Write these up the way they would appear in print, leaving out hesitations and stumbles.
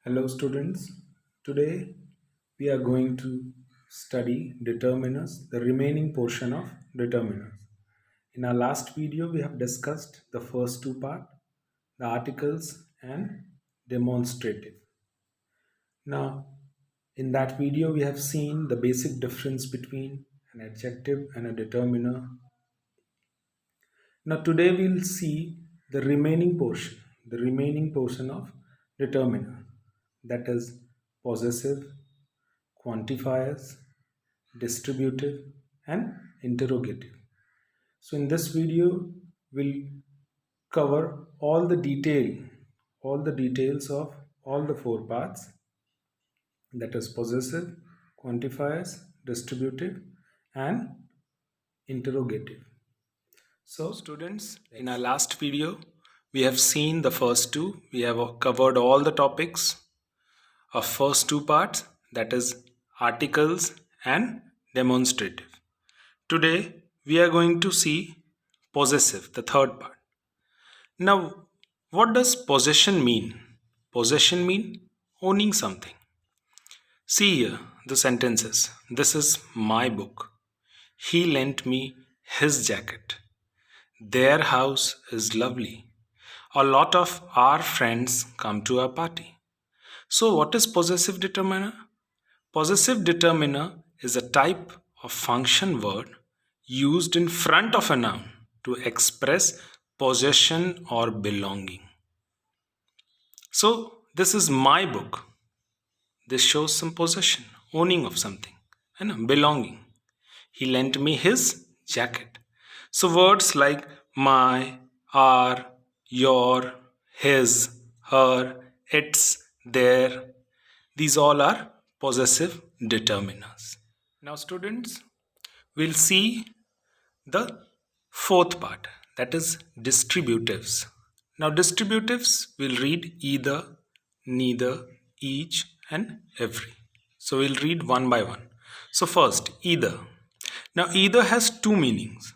Hello students, today we are going to study determiners, the remaining portion of determiners. In our last video we have discussed the first two parts, the articles and demonstrative. Now in that video we have seen the basic difference between an adjective and a determiner. Now today we'll see the remaining portion of determiner, that is possessive, quantifiers, distributive and interrogative. So in this video we'll cover all the details of all the four parts, that is possessive, quantifiers, distributive and interrogative. So students, in our last video, we have seen the first two. We have covered all the topics of first two parts, that is articles and demonstrative. Today, we are going to see possessive, the third part. Now, what does possession mean? Possession mean owning something. See here the sentences. This is my book. He lent me his jacket. Their house is lovely. A lot of our friends come to our party. So, what is possessive determiner? Possessive determiner is a type of function word used in front of a noun to express possession or belonging. So, this is my book. This shows some possession, owning of something, and belonging. He lent me his jacket. So words like my, our, your, his, her, its, their, these all are possessive determiners. Now students, we'll see the fourth part, that is distributives. Now distributives will read either, neither, each and every. So we'll read one by one. So first, either. Now either has two meanings.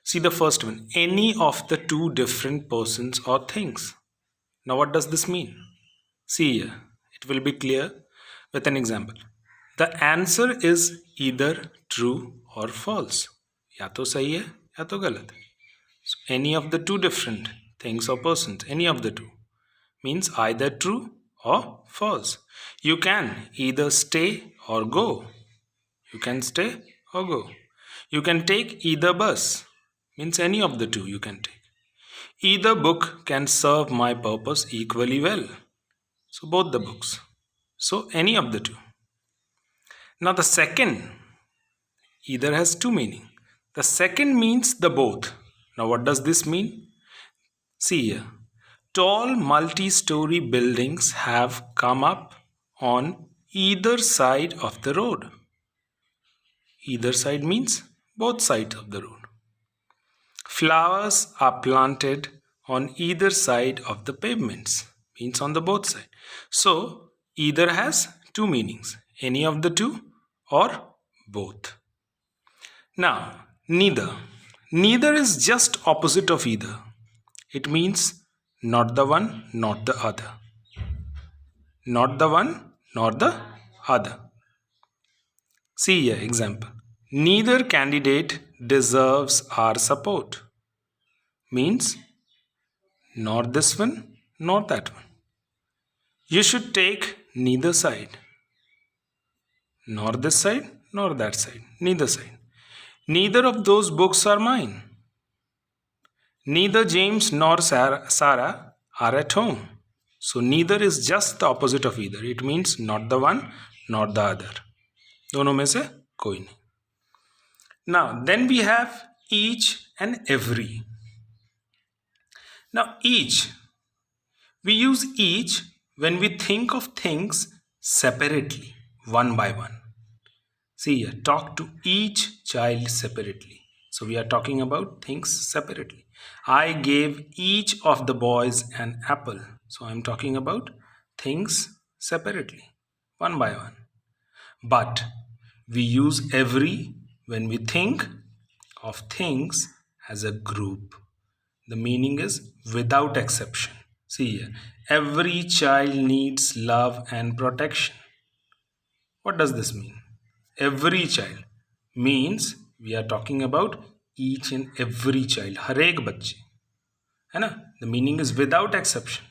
See the first one, any of the two different persons or things. Now what does this mean? See here, it will be clear with an example. The answer is either true or false. या तो सही है या तो गलत है. So any of the two different things or persons, any of the two, means either true or false. You can either stay or go. You can stay or go. You can take either bus, means any of the two you can take. Either book can serve my purpose equally well. So both the books. So any of the two. Now the second, either has two meaning. The second means the both. Now what does this mean? See here. Tall multi-story buildings have come up on either side of the road. Either side means both sides of the road. Flowers are planted on either side of the pavements, means on the both side. So either has two meanings, any of the two or both. Now neither. Neither is just opposite of either. It means not the one, not the other. Not the one, nor the other. See here, example. Neither candidate deserves our support. Means nor this one, nor that one. You should take neither side. Nor this side, nor that side. Neither side. Neither of those books are mine. Neither James nor Sarah are at home. So neither is just the opposite of either. It means not the one, nor the other. दोनों में से कोई नहीं. Now then we have each and every. Now each, we use each when we think of things separately, one by one. See here, talk to each child separately. So we are talking about things separately. I gave each of the boys an apple. So I am talking about things separately, one by one. But we use every when we think of things as a group. The meaning is without exception. See here, every child needs love and protection. What does this mean? Every child means we are talking about each and every child, हर एक बच्चे, है ना? The meaning is without exception,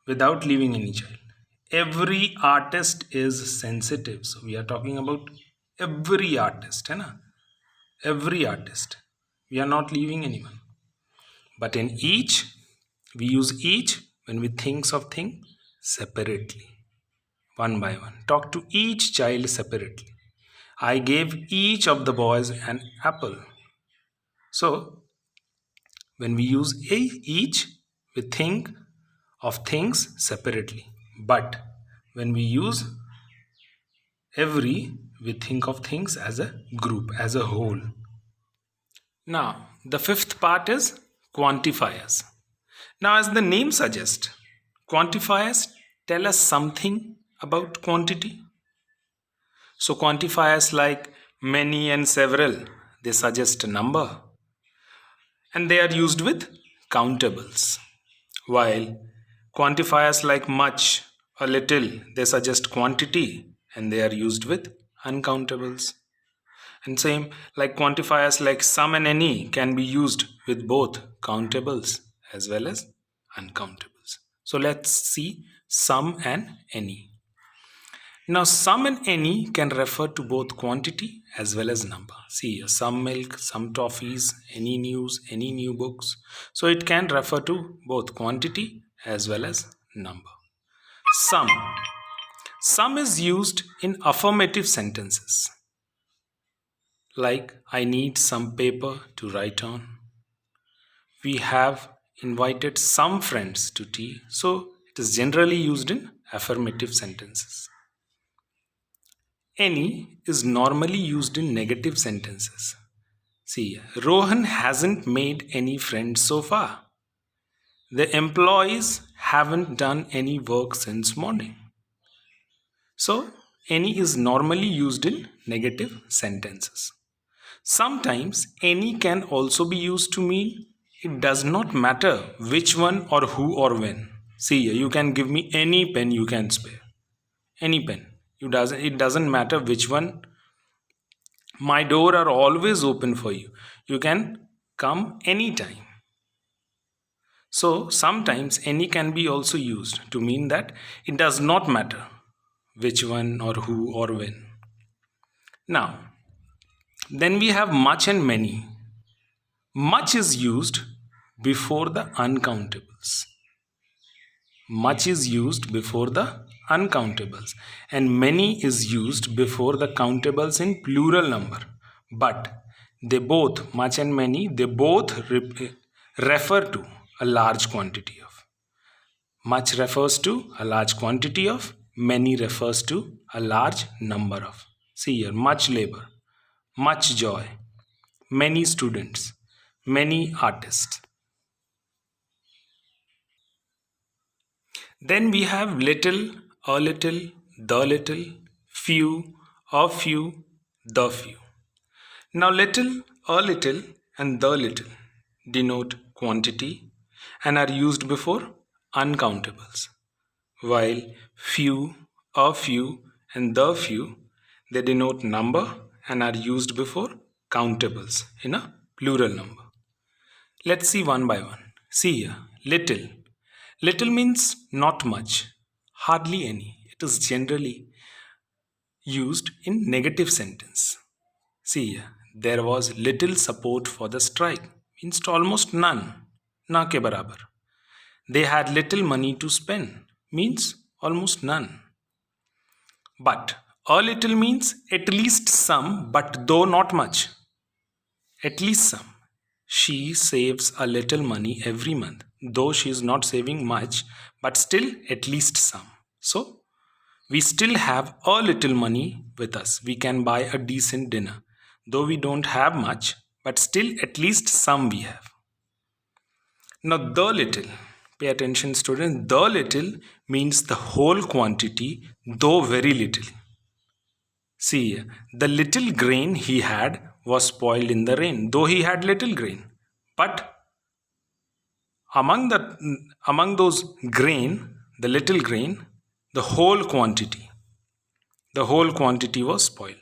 without leaving any child. Every artist is sensitive. So we are talking about every artist, है ना? Every artist. We are not leaving anyone. But in each, we use each when we think of thing separately, one by one. Talk to each child separately. I gave each of the boys an apple. So when we use each, we think of things separately. But when we use every, we think of things as a group, as a whole. Now, the fifth part is quantifiers. Now, as the name suggests, quantifiers tell us something about quantity. So, quantifiers like many and several, they suggest a number, and they are used with countables. While quantifiers like much, a little, they suggest quantity, and they are used with uncountables. And same like quantifiers like some and any can be used with both countables as well as uncountables. So let's see some and any. Now some and any can refer to both quantity as well as number. See here, some milk, some toffees, any news, any new books. So it can refer to both quantity as well as number. Some. Some is used in affirmative sentences. Like, I need some paper to write on. We have invited some friends to tea. So it is generally used in affirmative sentences. Any is normally used in negative sentences. See, Rohan hasn't made any friends so far. The employees haven't done any work since morning. So any is normally used in negative sentences. Sometimes any can also be used to mean it does not matter which one or who or when. See, you can give me any pen you can spare. Any pen. It doesn't matter which one. My door are always open for you. You can come anytime. So sometimes any can be also used to mean that it does not matter which one or who or when. Now, then we have much and many. Much is used before the uncountables. Much is used before the uncountables, and many is used before the countables in plural number. But they both, much and many, they both refer to a large quantity of. Much refers to a large quantity of, many refers to a large number of. See here, much labor, much joy, many students, many artists. Then we have little, a little, the little, few, a few, the few. Now little, a little and the little denote quantity and are used before uncountables, while few, a few and the few, they denote number and are used before countables in a plural number. Let's see one by one. See here, little. Little means not much, hardly any. It is generally used in negative sentence. See here, there was little support for the strike, means almost none, na ke barabar. They had little money to spend, means almost none. But a little means at least some, but though not much. At least some. She saves a little money every month, though she is not saving much, but still at least some. So, we still have a little money with us. We can buy a decent dinner, though we don't have much, but still at least some we have. Now, the little, pay attention, students, the little means the whole quantity, though very little. See, the little grain he had was spoiled in the rain, though he had little grain. But among those grain, the little grain, the whole quantity. The whole quantity was spoiled.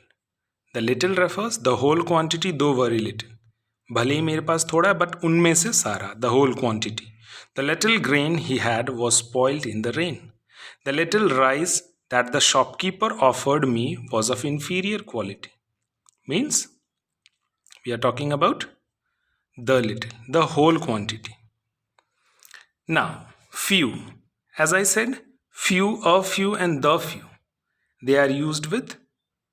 The little refers the whole quantity, though very little. भले ही मेरे पास थोड़ा है, but उनमें से सारा, the whole quantity. The little grain he had was spoiled in the rain. The little rice that the shopkeeper offered me was of inferior quality. Means we are talking about the little, the whole quantity. Now, few. As I said, few, a few, and the few. They are used with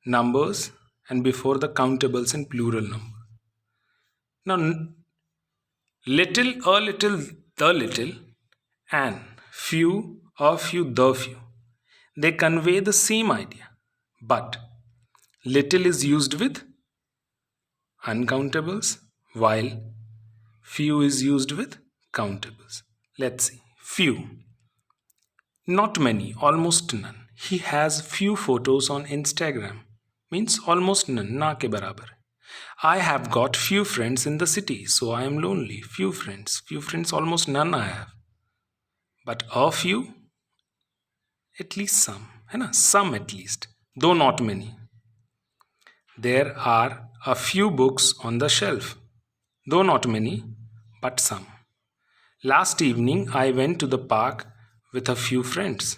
numbers and before the countables in plural number. Now, little, a little, the little, and few, a few, the few. They convey the same idea, but little is used with uncountables while few is used with countables. Let's see. Few. Not many, almost none. He has few photos on Instagram. Means almost none, na ke barabar. I have got few friends in the city, so I am lonely. Few friends, almost none I have. But a few, at least some, है ना? Some at least, though not many. There are a few books on the shelf, though not many, but some. Last evening I went to the park with a few friends,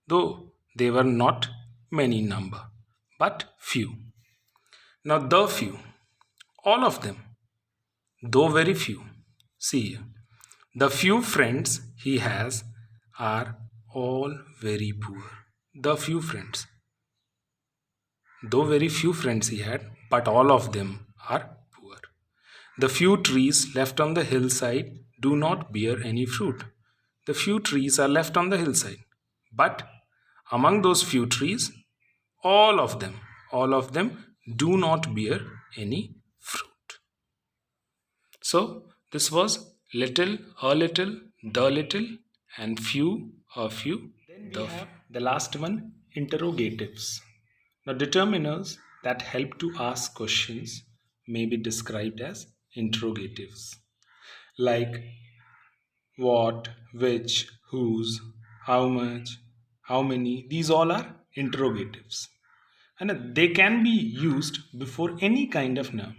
though they were not many in number, but few. Now the few, all of them, though very few. See here. The few friends he has are all very poor. The few friends. Though very few friends he had, but all of them are poor. The few trees left on the hillside do not bear any fruit. The few trees are left on the hillside. But among those few trees, all of them do not bear any fruit. So, this was little, a little, the little, and few, a few. Then we have the last one, interrogatives. Now, determiners that help to ask questions may be described as interrogatives, like what, which, whose, how much, how many. These all are interrogatives, and they can be used before any kind of noun.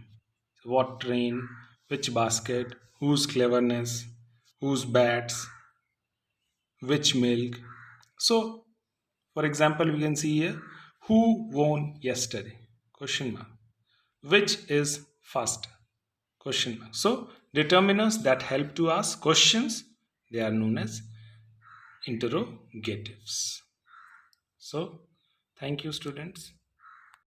What train, which basket, whose cleverness, whose bats, which milk. So, for example, we can see here who won yesterday? Question mark. Which is faster? Question mark. So, determiners that help to ask questions, they are known as interrogatives. So, thank you, students.